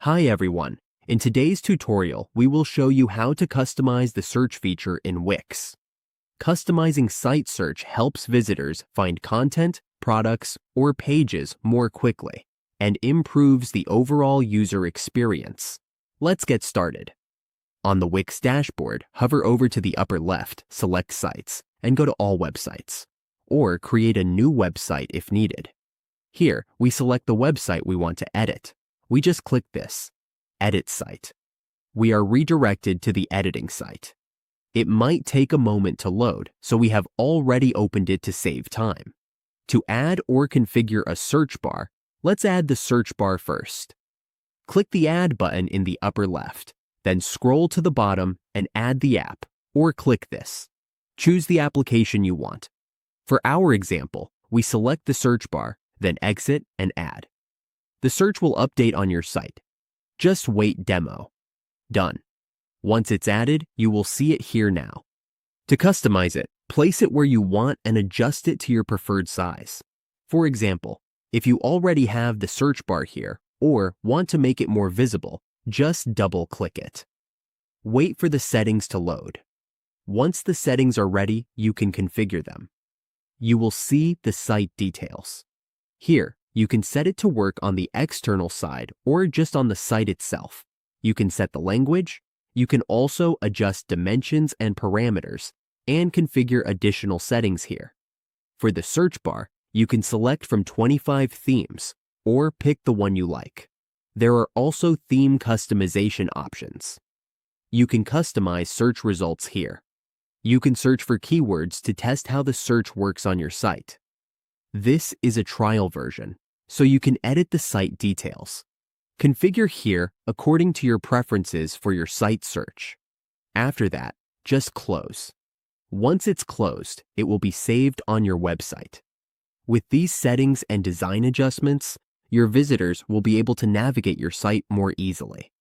Hi everyone. In today's tutorial, we will show you how to customize the search feature in Wix. Customizing site search helps visitors find content, products, or pages more quickly and improves the overall user experience. Let's get started. On the Wix dashboard, hover over to the upper left, select Sites, and go to All Websites, or create a new website if needed. Here, we select the website we want to edit. We just click this, Edit Site. We are redirected to the editing site. It might take a moment to load, so we have already opened it to save time. To add or configure a search bar, let's add the search bar first. Click the Add button in the upper left, then scroll to the bottom and add the app, or click this. Choose the application you want. For our example, we select the search bar, then exit and add. The search will update on your site. Just wait demo. Done. Once it's added, you will see it here now. To customize it, place it where you want and adjust it to your preferred size. For example, if you already have the search bar here or want to make it more visible, just double-click it. Wait for the settings to load. Once the settings are ready, you can configure them. You will see the site details. Here, you can set it to work on the external side or just on the site itself. You can set the language. You can also adjust dimensions and parameters and configure additional settings here. For the search bar, you can select from 25 themes or pick the one you like. There are also theme customization options. You can customize search results here. You can search for keywords to test how the search works on your site. This is a trial version, so you can edit the site details. Configure here according to your preferences for your site search. After that, just close. Once it's closed, it will be saved on your website. With these settings and design adjustments, your visitors will be able to navigate your site more easily.